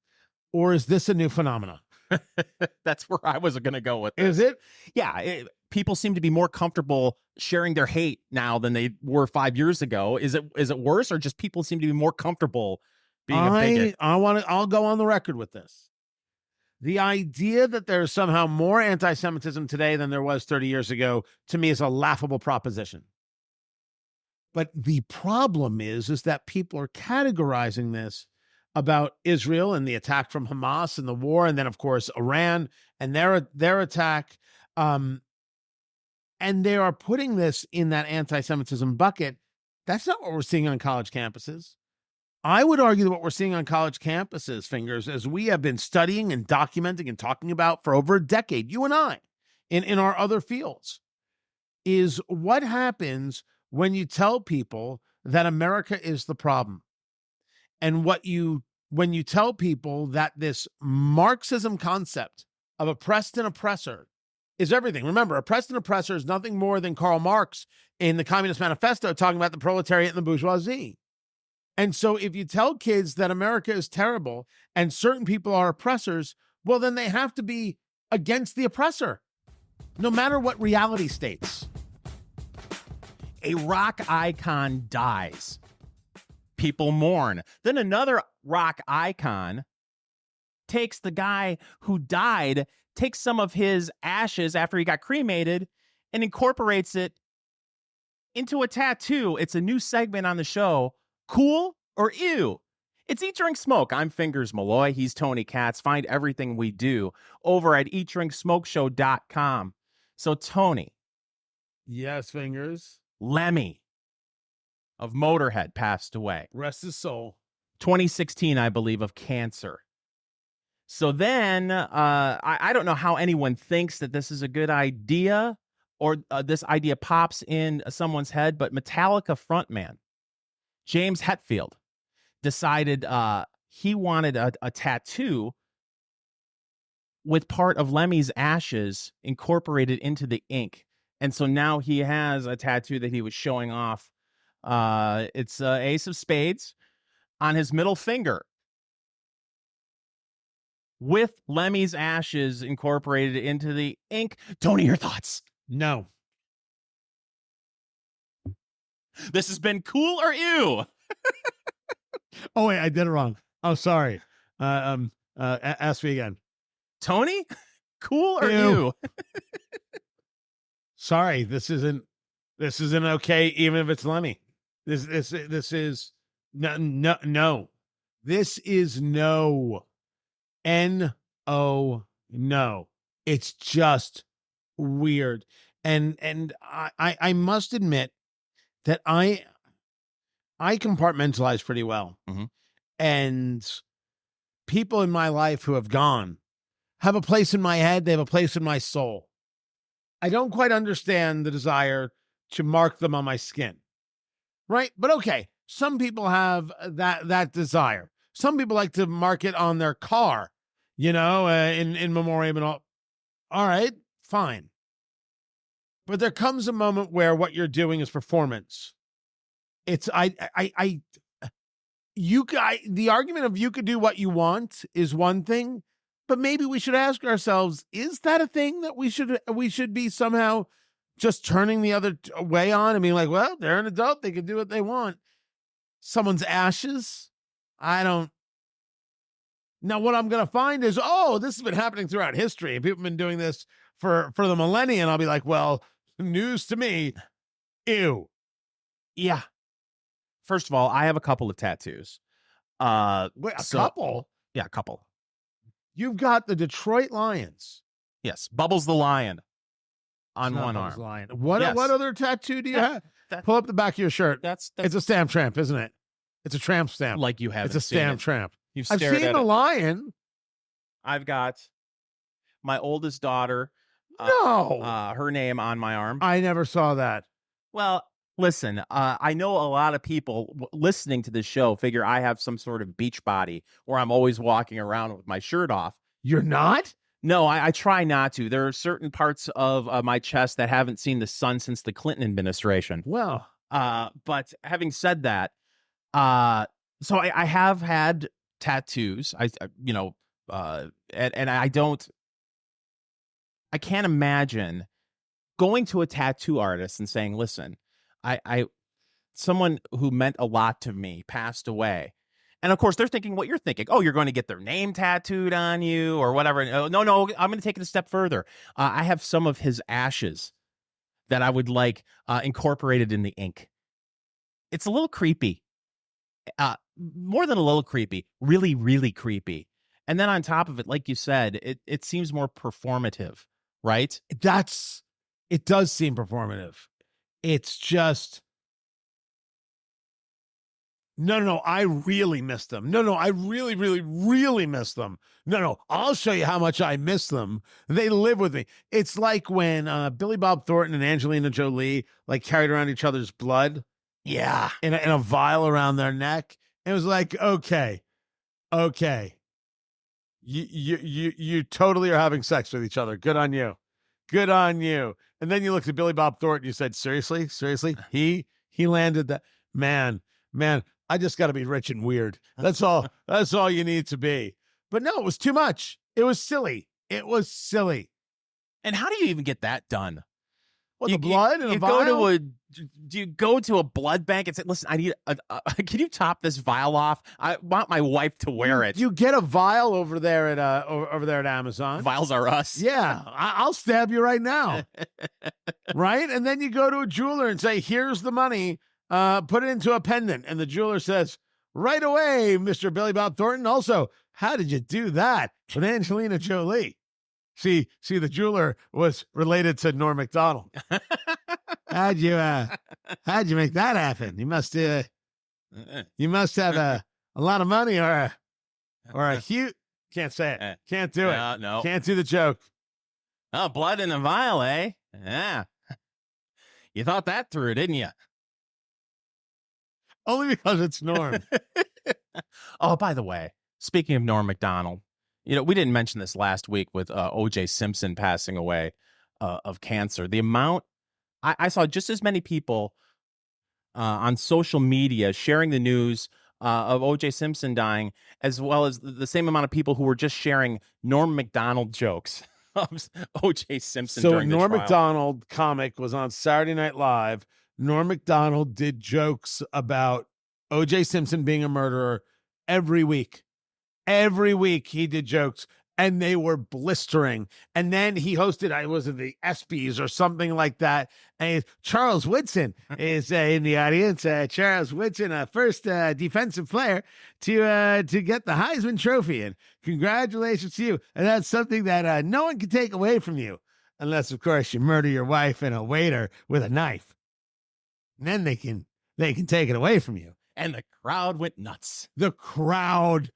or is this a new phenomenon? That's where I was going to go with this. Is it? Yeah. People seem to be more comfortable sharing their hate now than they were 5 years ago. Is it worse, or just people seem to be more comfortable being a bigot? I'll go on the record with this. The idea that there's somehow more anti-Semitism today than there was 30 years ago, to me, is a laughable proposition. But the problem is that people are categorizing this about Israel and the attack from Hamas and the war, and then, of course, Iran and their attack. And they are putting this in that anti-Semitism bucket. That's not what we're seeing on college campuses. I would argue that what we're seeing on college campuses, Fingers, as we have been studying and documenting and talking about for over a decade, you and I, in our other fields, is what happens when you tell people that America is the problem. And when you tell people that this Marxism concept of oppressed and oppressor is everything. Remember, oppressed and oppressor is nothing more than Karl Marx in the Communist Manifesto talking about the proletariat and the bourgeoisie. And so if you tell kids that America is terrible and certain people are oppressors, well, then they have to be against the oppressor, no matter what reality states. A rock icon dies. People mourn. Then another rock icon takes the guy who died, takes some of his ashes after he got cremated, and incorporates it into a tattoo. It's a new segment on the show. Cool or ew? It's Eat, Drink, Smoke. I'm Fingers Malloy. He's Tony Katz. Find everything we do over at eatdrinksmokeshow.com. So, Tony. Yes, Fingers. Lemmy of Motorhead passed away. Rest his soul. 2016, I believe, of cancer. So then, I don't know how anyone thinks that this is a good idea, or this idea pops in someone's head, but Metallica frontman James Hetfield decided he wanted a tattoo with part of Lemmy's ashes incorporated into the ink. And so now he has a tattoo that he was showing off. It's Ace of Spades on his middle finger with Lemmy's ashes incorporated into the ink. Tony, your thoughts? No. This has been Cool or Ew? Oh, wait, I did it wrong. Oh, sorry. Ask me again. Tony, cool or Ew. ew? Sorry, this isn't okay, even if it's Lemmy. This is no. This is no. N-O, no. It's just weird. And I must admit that I compartmentalize pretty well. Mm-hmm. And people in my life who have gone have a place in my head. They have a place in my soul. I don't quite understand the desire to mark them on my skin. Right? But okay, some people have that desire. Some people like to mark it on their car, in memoriam and all. All right, fine. But there comes a moment where what you're doing is performance. It's the argument of you could do what you want is one thing, but maybe we should ask ourselves, is that a thing that we should be somehow just turning the other way on and being like, well, they're an adult, they can do what they want. Someone's ashes? Now what I'm going to find is, this has been happening throughout history. People have been doing this for the millennia. And I'll be like, well, news to me. Ew. Yeah. First of all, I have a couple of tattoos. Wait, couple? Yeah, a couple. You've got the Detroit Lions. Yes. Bubbles the Lion on one arm. Lion. What other tattoo do you have? Pull up the back of your shirt. That's it's a stamp tramp, isn't it? It's a tramp stamp. Like you have. It's a stamp tramp. I've seen the lion. I've got my oldest daughter. Her name on my arm. I never saw that. Well, listen, I know a lot of people listening to this show figure I have some sort of beach body where I'm always walking around with my shirt off. You're not? No, I try not to. There are certain parts of my chest that haven't seen the sun since the Clinton administration. Well, But having said that, so I have had tattoos. And I can't imagine going to a tattoo artist and saying, listen, someone who meant a lot to me passed away. And of course, they're thinking what you're thinking. Oh, you're going to get their name tattooed on you or whatever. No, I'm going to take it a step further. I have some of his ashes that I would like incorporated in the ink. It's a little creepy. More than a little creepy, really, really creepy. And then on top of it, like you said, it seems more performative, right? it does seem performative. It's just, no, I really miss them. No, I really, really, really miss them. No, I'll show you how much I miss them. They live with me. It's like when Billy Bob Thornton and Angelina Jolie like carried around each other's blood. Yeah. In a vial around their neck. It was like, okay. You totally are having sex with each other. Good on you. And then you looked at Billy Bob Thornton. You said, seriously? He landed that. Man, I just got to be rich and weird. That's all you need to be. But no, it was too much. It was silly. And how do you even get that done? Well, the blood in a vial? Do you go to a blood bank and say, listen, I need can you top this vial off? I want my wife to wear it. You get a vial over there at Amazon. Vials are us. Yeah, I'll stab you right now. Right? And then you go to a jeweler and say, here's the money, put it into a pendant. And the jeweler says, right away, Mr. Billy Bob Thornton. Also, how did you do that with Angelina Jolie? See, the jeweler was related to Norm Macdonald. How'd you make that happen? You must have a lot of money or a huge. Can't say it. Can't do it. No. Can't do the joke. Oh, blood in a vial, eh? Yeah. You thought that through, didn't you? Only because it's Norm. Oh, by the way, speaking of Norm Macdonald, we didn't mention this last week with O.J. Simpson passing away of cancer. The amount I saw just as many people on social media sharing the news of O.J. Simpson dying, as well as the same amount of people who were just sharing Norm Macdonald jokes of O.J. Simpson. So Norm Macdonald comic was on Saturday Night Live. Norm Macdonald did jokes about O.J. Simpson being a murderer every week. Every week he did jokes, and they were blistering. And then he hosted, was it the ESPYs or something like that? And Charles Woodson is in the audience. Charles Woodson, first defensive player to get the Heisman Trophy, and congratulations to you. And that's something that no one can take away from you, unless, of course, you murder your wife and a waiter with a knife. And then they can take it away from you. And the crowd went nuts. The crowd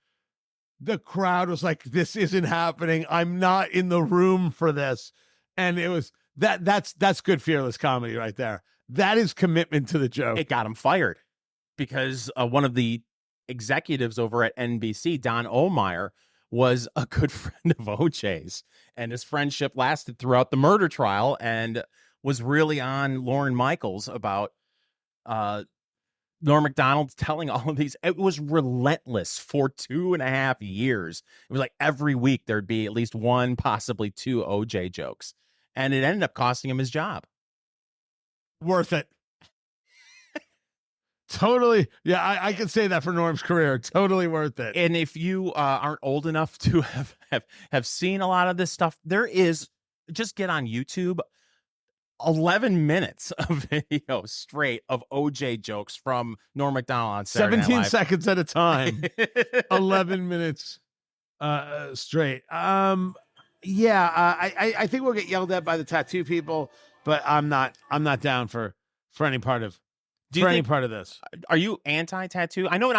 was like, this isn't happening. I'm not in the room for this. And it was that's good, fearless comedy right there. That is commitment to the joke. It got him fired because one of the executives over at NBC, Don Omeyer, was a good friend of OJ's, and his friendship lasted throughout the murder trial and was really on Lorne Michaels about Norm Macdonald telling all of these. It was relentless for 2.5 years. It was like every week there'd be at least one, possibly two OJ jokes. And it ended up costing him his job. Worth it. Totally. Yeah, I can say that for Norm's career. Totally worth it. And if you aren't old enough to have seen a lot of this stuff, there is, just get on YouTube, 11 minutes of video straight of OJ jokes from Norm Macdonald on Saturday 17 Night Live. seconds at a time. 11 minutes straight. I think we'll get yelled at by the tattoo people, but I'm not down for any part of part of this. Are you anti-tattoo? I know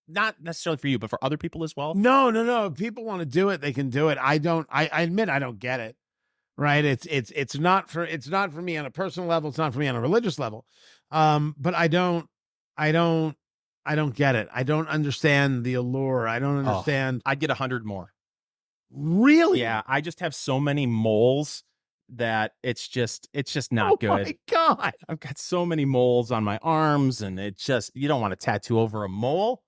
not necessarily for you, but for other people as well. No. If people want to do it, they can do it. I admit I don't get it. Right. It's not for me on a personal level. It's not for me on a religious level. But I don't get it. I don't understand the allure. I don't understand. I'd get 100 more. Really? Yeah, I just have so many moles that it's just not good. Oh my God. I've got so many moles on my arms, and you don't want to tattoo over a mole.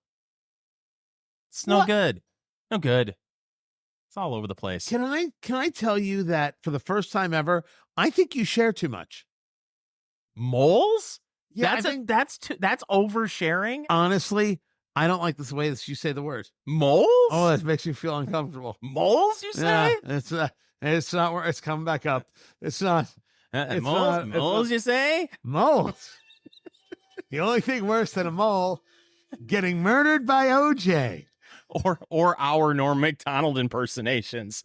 It's no What? good. No good. It's all over the place. Can I tell you that for the first time ever, I think you share too much. Moles? Yeah, that's oversharing. Honestly, I don't like this way that you say the word. Moles? Oh, that makes me feel uncomfortable. Moles, you say? Yeah, it's not where it's coming back up. It's not. Moles, you say? Moles. The only thing worse than a mole getting murdered by OJ. Or our Norm Macdonald impersonations.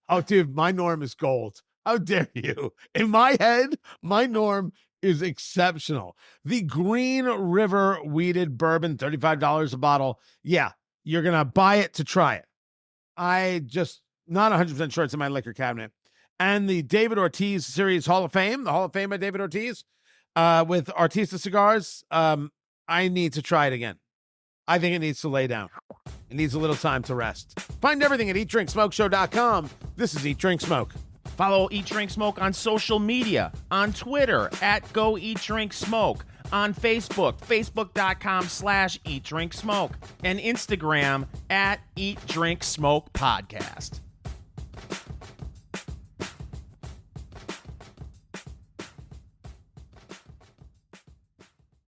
Oh, dude, my Norm is gold. How dare you? In my head, my Norm is exceptional. The Green River Weeded Bourbon, $35 a bottle. Yeah, you're going to buy it to try it. I just not 100% sure it's in my liquor cabinet. And the David Ortiz Series Hall of Fame, the Hall of Fame by David Ortiz, with Artista Cigars. I need to try it again. I think it needs to lay down. It needs a little time to rest. Find everything at eatdrinksmokeshow.com. This is Eat, Drink, Smoke. Follow Eat, Drink, Smoke on social media, on Twitter at Go Eat, Drink, Smoke, on Facebook, facebook.com/Eat, Drink, Smoke, and Instagram at Eat, Drink, Smoke Podcast.